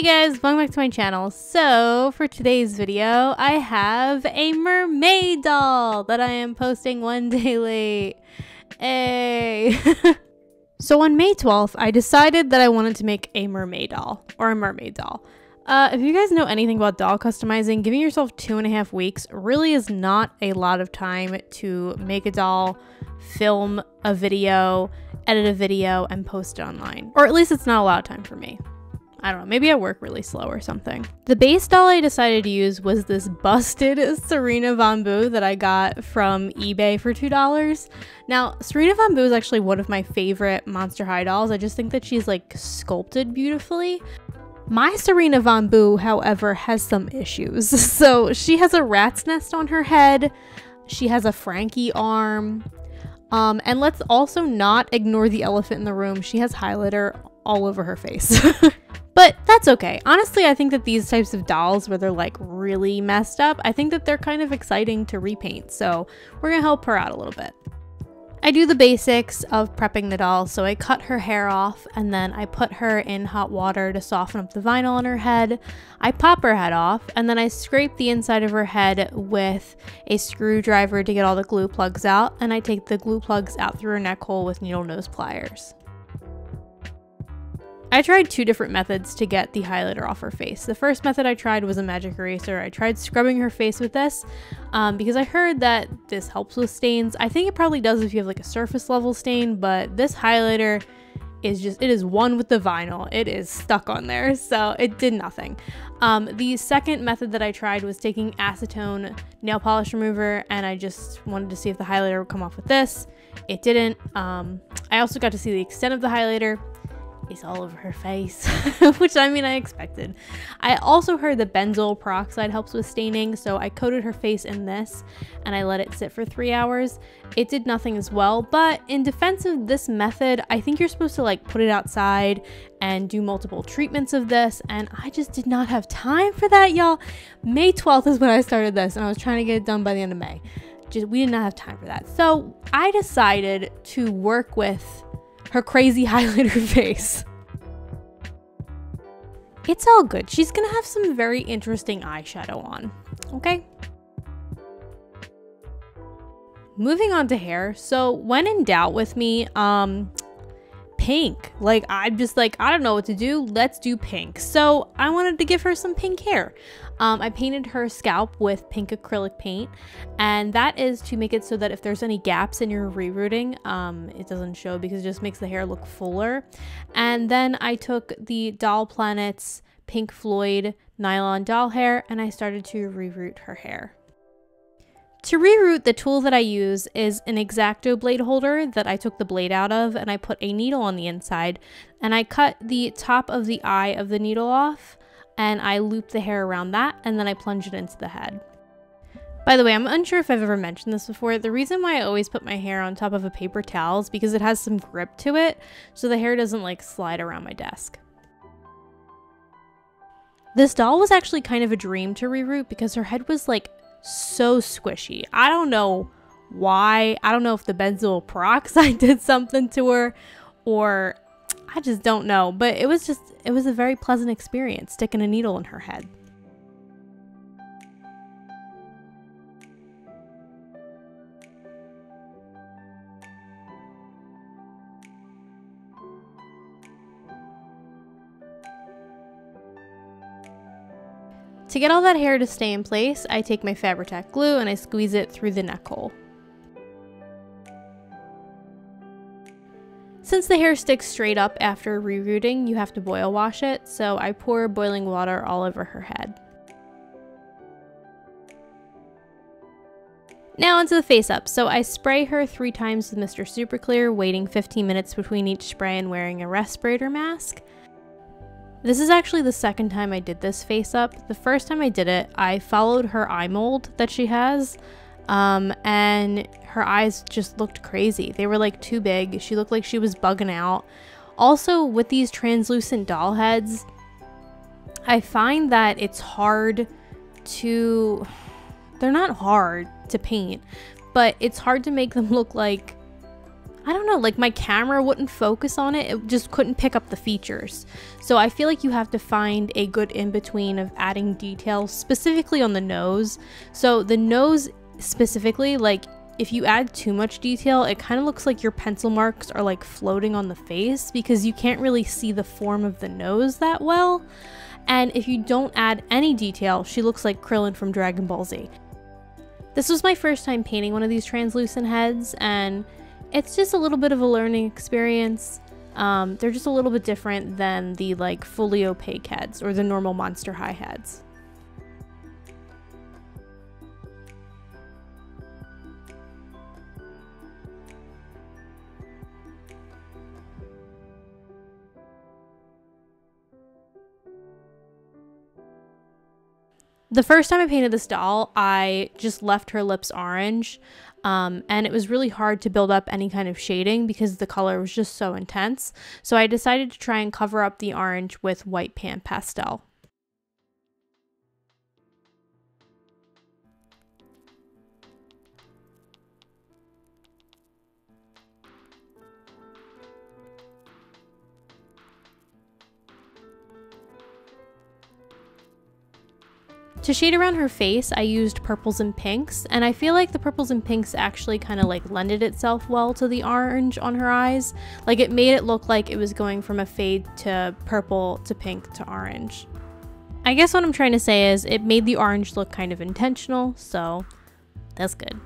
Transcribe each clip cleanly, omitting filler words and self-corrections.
Hey guys, welcome back to my channel. So for today's video, I have a mermaid doll that I am posting one day late. Hey. So on May 12th, I decided that I wanted to make a mermaid doll or a mermaid doll. If you guys know anything about doll customizing, giving yourself 2.5 weeks really is not a lot of time to make a doll, film a video, edit a video, and post it online. Or at least it's not a lot of time for me. I don't know, maybe I work really slow or something. The base doll I decided to use was this busted Sirena that I got from eBay for $2. Now, Sirena is actually one of my favorite Monster High dolls. I just think that she's like sculpted beautifully. My Sirena, however, has some issues. So she has a rat's nest on her head. She has a Frankie arm. And let's also not ignore the elephant in the room. She has highlighter all over her face. But that's okay. Honestly, I think that these types of dolls where they're like really messed up, I think that they're kind of exciting to repaint. So we're gonna help her out a little bit. I do the basics of prepping the doll. So I cut her hair off and then I put her in hot water to soften up the vinyl on her head. I pop her head off and then I scrape the inside of her head with a screwdriver to get all the glue plugs out. And I take the glue plugs out through her neck hole with needle nose pliers. I tried 2 different methods to get the highlighter off her face. The first method I tried was a magic eraser. I tried scrubbing her face with this because I heard that this helps with stains. I think it probably does if you have like a surface level stain, but this highlighter is just, it is one with the vinyl. It is stuck on there, so it did nothing. The second method that I tried was taking acetone nail polish remover, and I just wanted to see if the highlighter would come off with this. It didn't. I also got to see the extent of the highlighter. It's all over her face, which I mean I expected. I also heard that benzoyl peroxide helps with staining, so I coated her face in this and I let it sit for 3 hours. It did nothing as well, but in defense of this method, I think you're supposed to like put it outside and do multiple treatments of this, and I just did not have time for that, y'all. May 12th is when I started this and I was trying to get it done by the end of May. We did not have time for that. So I decided to work with her crazy highlighter face. It's all good. She's gonna have some very interesting eyeshadow on, okay? Moving on to hair. So when in doubt with me, pink. Like, I'm just like, I don't know what to do. Let's do pink. So I wanted to give her some pink hair. I painted her scalp with pink acrylic paint, and that is to make it so that if there's any gaps in your rerouting, it doesn't show because it just makes the hair look fuller. And then I took the Doll Planet's Pink Floyd nylon doll hair and I started to reroute her hair. To reroute, the tool that I use is an X-Acto blade holder that I took the blade out of, and I put a needle on the inside and I cut the top of the eye of the needle off and I looped the hair around that, and then I plunged it into the head. By the way, I'm unsure if I've ever mentioned this before. The reason why I always put my hair on top of a paper towel is because it has some grip to it, so the hair doesn't like slide around my desk. This doll was actually kind of a dream to reroute because her head was like so squishy. I don't know why. I don't know if the benzoyl peroxide did something to her, or I just don't know, but it was a very pleasant experience sticking a needle in her head. To get all that hair to stay in place, I take my Fabri-Tac glue and I squeeze it through the neck hole. Since the hair sticks straight up after rerouting, you have to boil wash it, so I pour boiling water all over her head. Now onto the face up. So I spray her 3 times with Mr. Super Clear, waiting 15 minutes between each spray and wearing a respirator mask. This is actually the second time I did this face up. The first time I did it, I followed her eye mold that she has, and her eyes just looked crazy. They were like too big. She looked like she was bugging out. Also, with these translucent doll heads, I find that it's hard to, they're not hard to paint, but it's hard to make them look like I don't know, like my camera wouldn't focus on it. It just couldn't pick up the features. So I feel like you have to find a good in-between of adding details, specifically on the nose. So the nose specifically, like if you add too much detail, it kind of looks like your pencil marks are like floating on the face because you can't really see the form of the nose that well. And if you don't add any detail, she looks like Krillin from Dragon Ball Z. This was my first time painting one of these translucent heads, and it's just a little bit of a learning experience. They're just a little bit different than the like fully opaque heads or the normal Monster High heads. The first time I painted this doll, I just left her lips orange, and it was really hard to build up any kind of shading because the color was just so intense. So I decided to try and cover up the orange with white pan pastel. To shade around her face, I used purples and pinks, and I feel like the purples and pinks actually kind of like lended itself well to the orange on her eyes. Like it made it look like it was going from a fade to purple to pink to orange. I guess what I'm trying to say is it made the orange look kind of intentional, so that's good.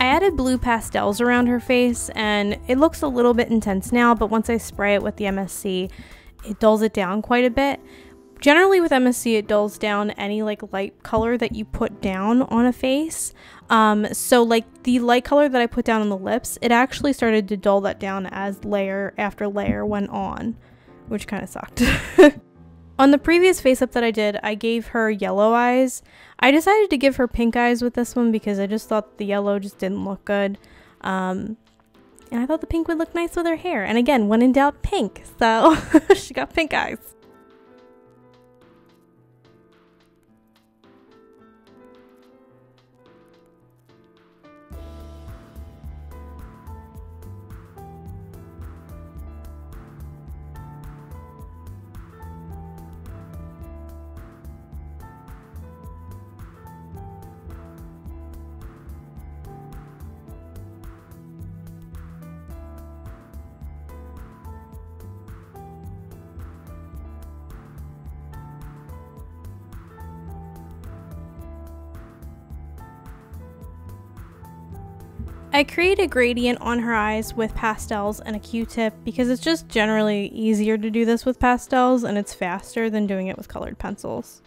I added blue pastels around her face, and it looks a little bit intense now, but once I spray it with the MSC, it dulls it down quite a bit. Generally with MSC, it dulls down any like light color that you put down on a face. So like the light color that I put down on the lips, it actually started to dull that down as layer after layer went on, which kind of sucked. On the previous face up that I did, I gave her yellow eyes. I decided to give her pink eyes with this one because I just thought the yellow just didn't look good. And I thought the pink would look nice with her hair. And again, when in doubt, pink. So she got pink eyes. I create a gradient on her eyes with pastels and a Q-tip because it's just generally easier to do this with pastels and it's faster than doing it with colored pencils.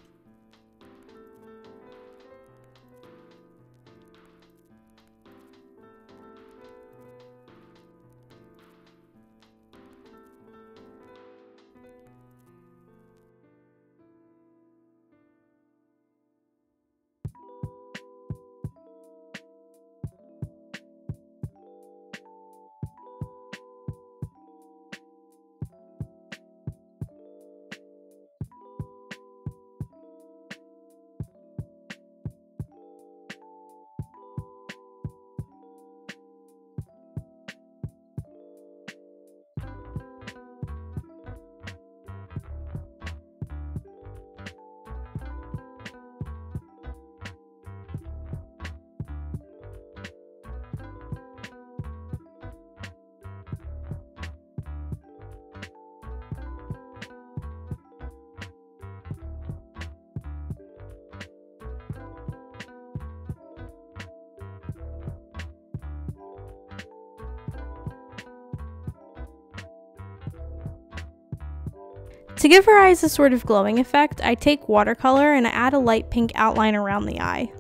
To give her eyes a sort of glowing effect, I take watercolor and I add a light pink outline around the eye.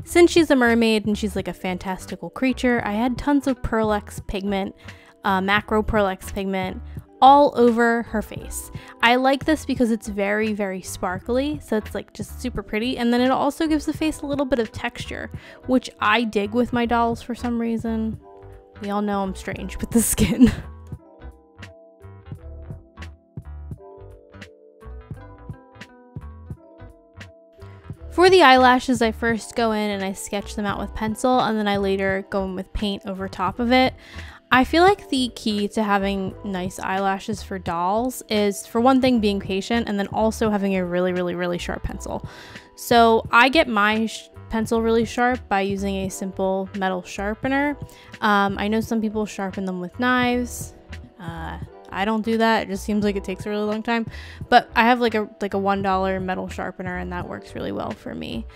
Since she's a mermaid and she's like a fantastical creature, I had tons of Pearl X pigment, macro Pearl X pigment, all over her face. I like this because it's very, very sparkly, so it's like just super pretty, and then it also gives the face a little bit of texture, which I dig with my dolls for some reason. We all know I'm strange with the skin. For the eyelashes, I first go in and I sketch them out with pencil, and then I later go in with paint over top of it. I feel like the key to having nice eyelashes for dolls is, for one thing, being patient, and then also having a really, really, really sharp pencil. So I get my pencil really sharp by using a simple metal sharpener. I know some people sharpen them with knives. I don't do that. It just seems like it takes a really long time. But I have like a $1 metal sharpener, and that works really well for me.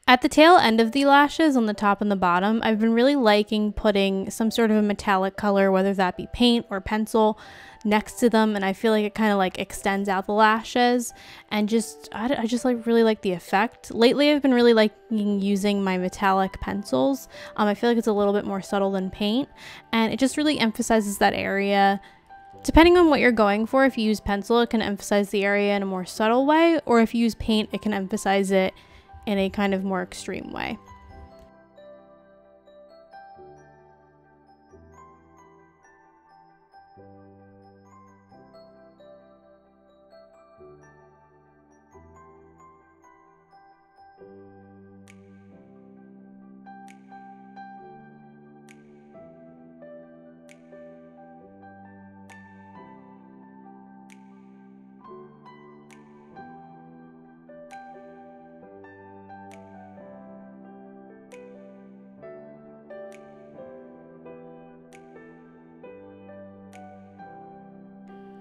At the tail end of the lashes, on the top and the bottom, I've been really liking putting some sort of a metallic color, whether that be paint or pencil, next to them, and I feel like it kind of like extends out the lashes, and I just like really like the effect. Lately I've been really liking using my metallic pencils. I feel like it's a little bit more subtle than paint, and it just really emphasizes that area. Depending on what you're going for, if you use pencil, it can emphasize the area in a more subtle way, or if you use paint, it can emphasize it in a kind of more extreme way.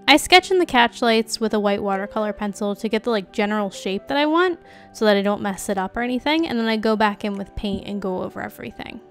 I sketch in the catch lights with a white watercolor pencil to get the like general shape that I want so that I don't mess it up or anything, and then I go back in with paint and go over everything.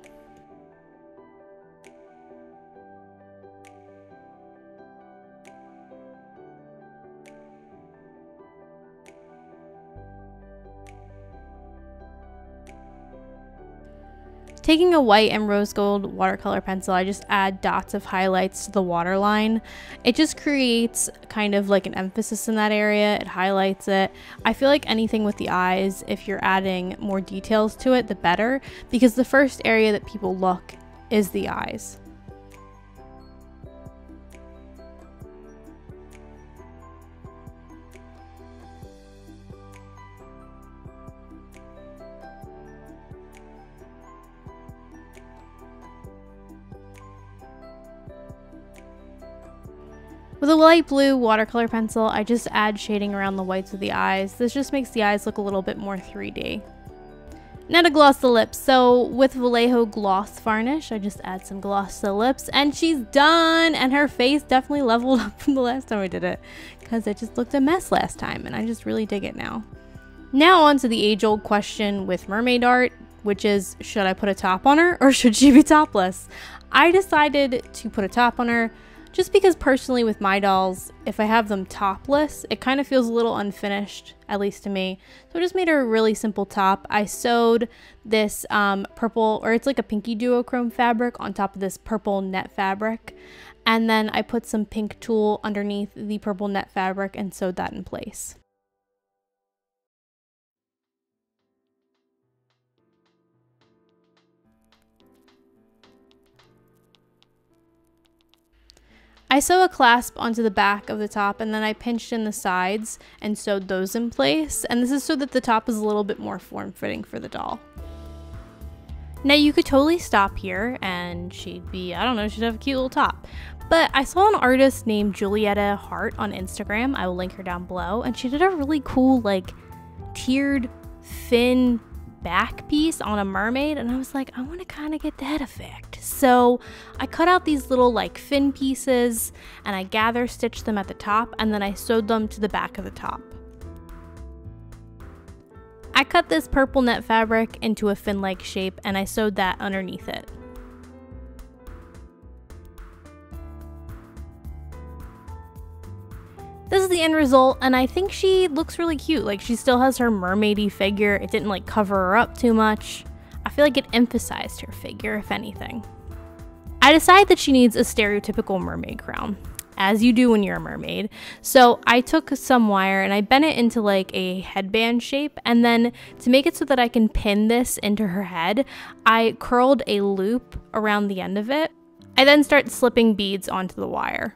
Taking a white and rose gold watercolor pencil, I just add dots of highlights to the waterline. It just creates kind of like an emphasis in that area. It highlights it. I feel like anything with the eyes, if you're adding more details to it, the better, because the first area that people look is the eyes. With a light blue watercolor pencil, I just add shading around the whites of the eyes. This just makes the eyes look a little bit more 3D. Now to gloss the lips. So with Vallejo gloss varnish, I just add some gloss to the lips, and she's done! And her face definitely leveled up from the last time I did it, because it just looked a mess last time, and I just really dig it now. Now on to the age-old question with mermaid art, which is, should I put a top on her, or should she be topless? I decided to put a top on her, just because personally with my dolls, if I have them topless, it kind of feels a little unfinished, at least to me. So I just made her a really simple top. I sewed this purple, or it's like a pinky duochrome fabric on top of this purple net fabric. And then I put some pink tulle underneath the purple net fabric and sewed that in place. I sew a clasp onto the back of the top, and then I pinched in the sides and sewed those in place, and this is so that the top is a little bit more form-fitting for the doll. Now you could totally stop here and she'd be, I don't know, she'd have a cute little top. But I saw an artist named JackyOhhhx on Instagram, I will link her down below, and she did a really cool like tiered fin back piece on a mermaid, and I was like, I want to kind of get that effect. So I cut out these little like fin pieces and I gather stitched them at the top, and then I sewed them to the back of the top. I cut this purple net fabric into a fin-like shape and I sewed that underneath it. This is the end result, and I think she looks really cute. Like, she still has her mermaidy figure. It didn't like cover her up too much. I feel like it emphasized her figure, if anything. I decide that she needs a stereotypical mermaid crown, as you do when you're a mermaid. So I took some wire and I bent it into like a headband shape, and then to make it so that I can pin this into her head, I curled a loop around the end of it. I then start slipping beads onto the wire.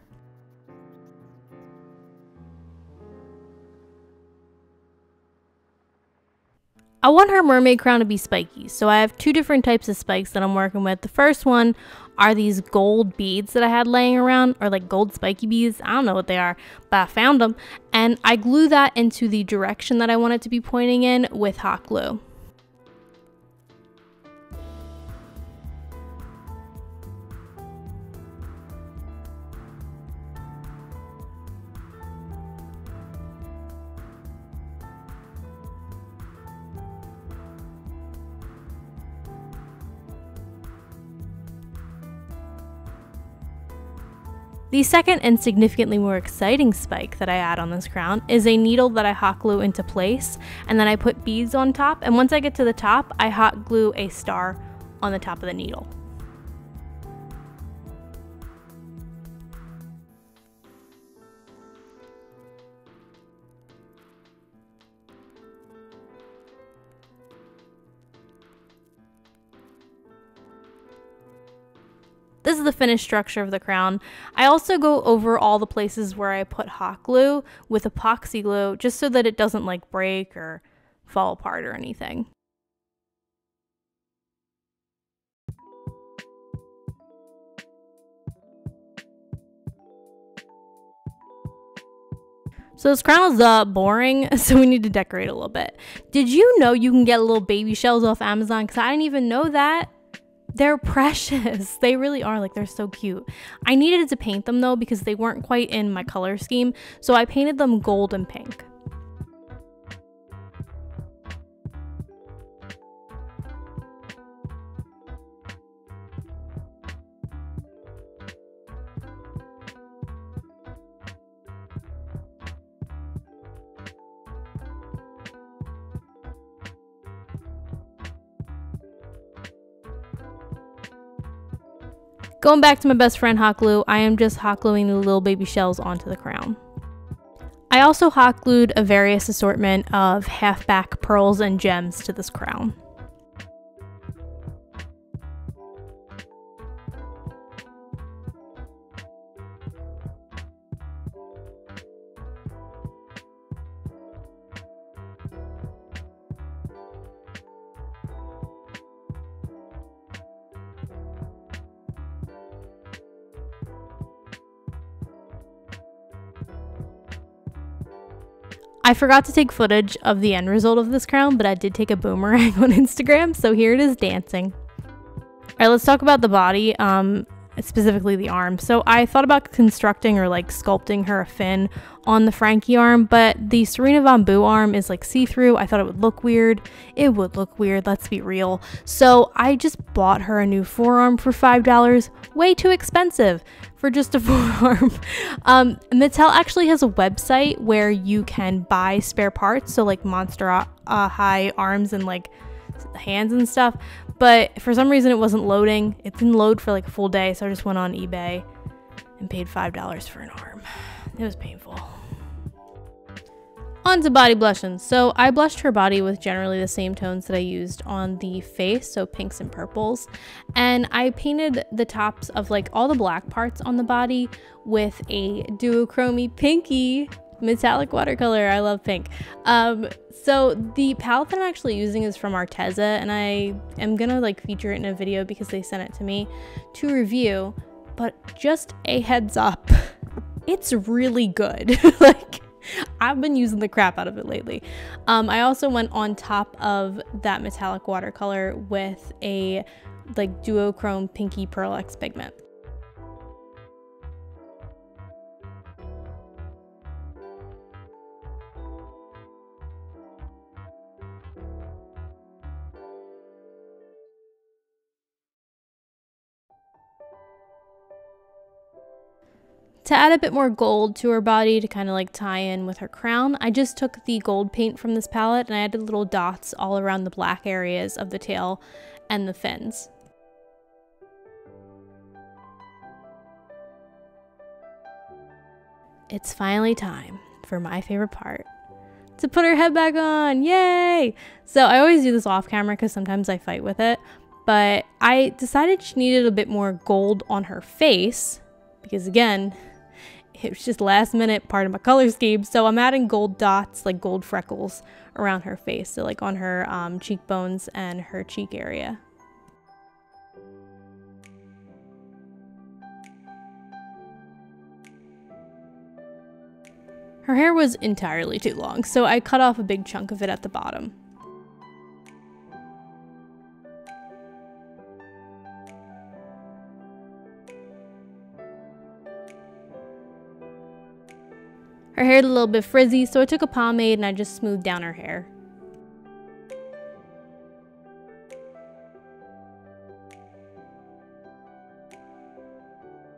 I want her mermaid crown to be spiky, so I have two different types of spikes that I'm working with. The first one are these gold beads that I had laying around, or like gold spiky beads. I don't know what they are, but I found them, and I glue that into the direction that I want it to be pointing in with hot glue. The second and significantly more exciting spike that I add on this crown is a needle that I hot glue into place, and then I put beads on top, and once I get to the top, I hot glue a star on the top of the needle. This is the finished structure of the crown. I also go over all the places where I put hot glue with epoxy glue, just so that it doesn't like break or fall apart or anything. So this crown is boring, so we need to decorate a little bit. Did you know you can get little baby shells off Amazon? Because I didn't even know that. They're precious. They really are. Like, they're so cute. I needed to paint them though because they weren't quite in my color scheme, so I painted them gold and pink. Going back to my best friend hot glue, I am just hot gluing the little baby shells onto the crown. I also hot glued a various assortment of half-back pearls and gems to this crown. I forgot to take footage of the end result of this crown, but I did take a boomerang on Instagram, so here it is dancing. Alright, let's talk about the body, specifically the arm. So I thought about constructing or like sculpting her a fin on the Frankie arm, but the Serena Von Boo arm is like see-through. I thought it would look weird. It would look weird, let's be real. So I just bought her a new forearm for $5. Way too expensive for just a forearm. Mattel actually has a website where you can buy spare parts, so like Monster High arms and like hands and stuff, but for some reason it wasn't loading. It didn't load for like a full day, so I just went on eBay and paid $5 for an arm. It was painful. On to body blushes. So I blushed her body with generally the same tones that I used on the face, so pinks and purples, and I painted the tops of like all the black parts on the body with a duochrome pinky metallic watercolor. I love pink. So the palette that I'm actually using is from Arteje, and I am gonna like feature it in a video because they sent it to me to review, but just a heads up, it's really good. Like, I've been using the crap out of it lately. I also went on top of that metallic watercolor with a like duochrome pinky pearl X pigment. To add a bit more gold to her body to kind of like tie in with her crown, I just took the gold paint from this palette and I added little dots all around the black areas of the tail and the fins. It's finally time for my favorite part, to put her head back on. Yay! So I always do this off camera because sometimes I fight with it, but I decided she needed a bit more gold on her face because, again, it was just last minute part of my color scheme. So I'm adding gold dots, like gold freckles around her face, so like on her cheekbones and her cheek area. Her hair was entirely too long, so I cut off a big chunk of it at the bottom. Her hair is a little bit frizzy, so I took a pomade and I just smoothed down her hair.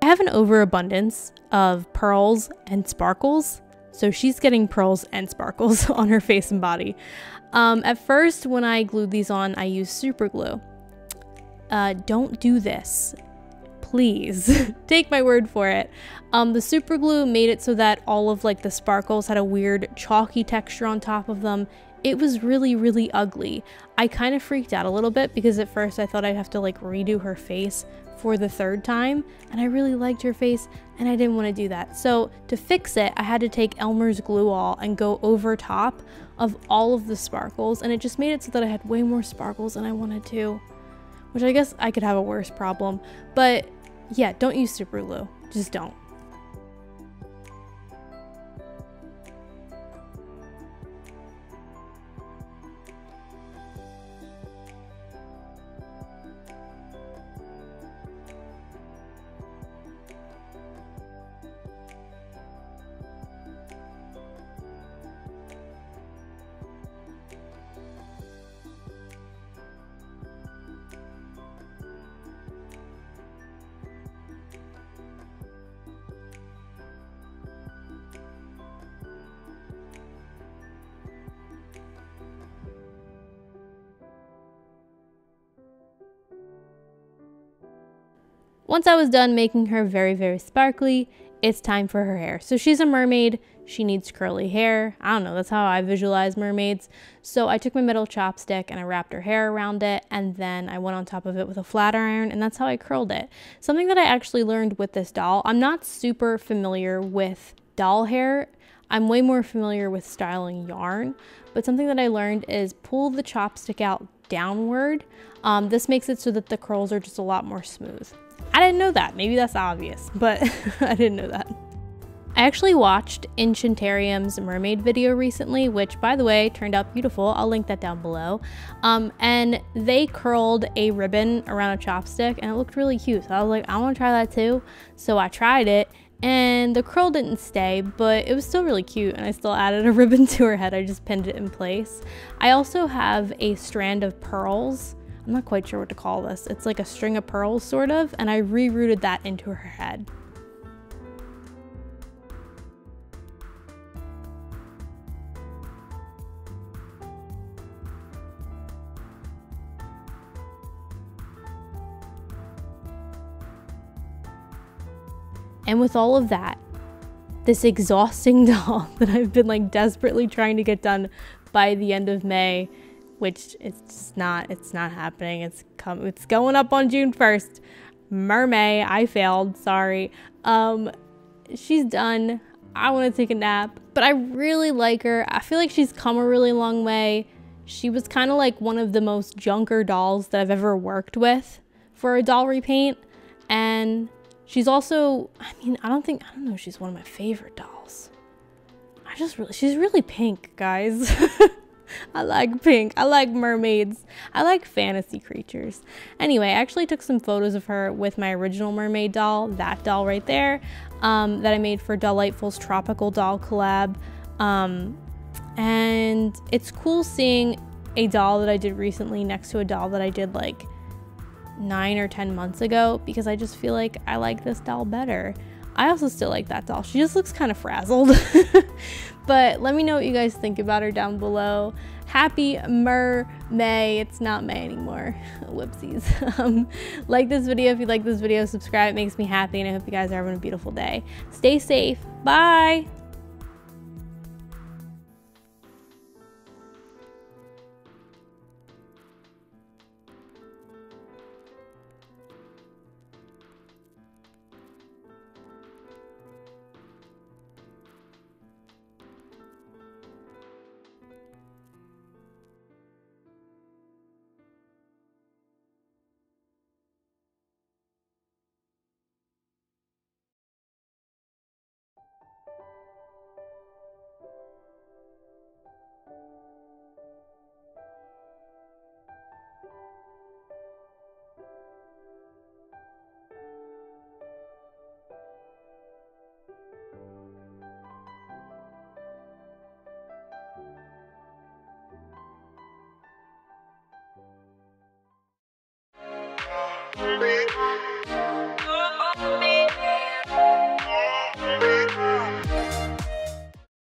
I have an overabundance of pearls and sparkles, so she's getting pearls and sparkles on her face and body. At first, when I glued these on, I used super glue. Don't do this. Please take my word for it. The super glue made it so that all of like the sparkles had a weird chalky texture on top of them. It was really, really ugly. I kind of freaked out a little bit because at first I thought I'd have to like redo her face for the third time, and I really liked her face and I didn't want to do that. So to fix it, I had to take Elmer's glue all and go over top of all of the sparkles, and it just made it so that I had way more sparkles than I wanted to, which I guess I could have a worse problem. But yeah, don't use super glue. Just don't. Once I was done making her very, very sparkly, it's time for her hair. So she's a mermaid. She needs curly hair. I don't know, that's how I visualize mermaids. So I took my metal chopstick and I wrapped her hair around it, and then I went on top of it with a flat iron, and that's how I curled it. Something that I actually learned with this doll, I'm not super familiar with doll hair. I'm way more familiar with styling yarn, but something that I learned is pull the chopstick out downward. This makes it so that the curls are just a lot more smooth. I didn't know that. Maybe that's obvious, but I didn't know that. I actually watched Enchantarium's mermaid video recently, which, by the way, turned out beautiful. I'll link that down below. And they curled a ribbon around a chopstick and it looked really cute. So I was like, I want to try that too. So I tried it and the curl didn't stay, but it was still really cute, and I still added a ribbon to her head. I just pinned it in place. I also have a strand of pearls. I'm not quite sure what to call this. It's like a string of pearls, sort of, and I rerouted that into her head. And with all of that, this exhausting doll that I've been like desperately trying to get done by the end of May, which it's not happening. It's going up on June 1st. MERMAY, I failed, sorry. She's done. I want to take a nap, but I really like her. I feel like she's come a really long way. She was kind of like one of the most junker dolls that I've ever worked with for a doll repaint. And she's also, I don't know if she's one of my favorite dolls. She's really pink, guys. I like pink. I like mermaids. I like fantasy creatures. Anyway, I actually took some photos of her with my original mermaid doll, that doll right there, that I made for Delightful's Tropical Doll collab. And it's cool seeing a doll that I did recently next to a doll that I did like 9 or 10 months ago, because I just feel like I like this doll better. I also still like that doll. She just looks kind of frazzled. But let me know what you guys think about her down below. Happy Mermay. It's not May anymore. Whoopsies. Like this video if you like this video. Subscribe. It makes me happy, and I hope you guys are having a beautiful day. Stay safe. Bye.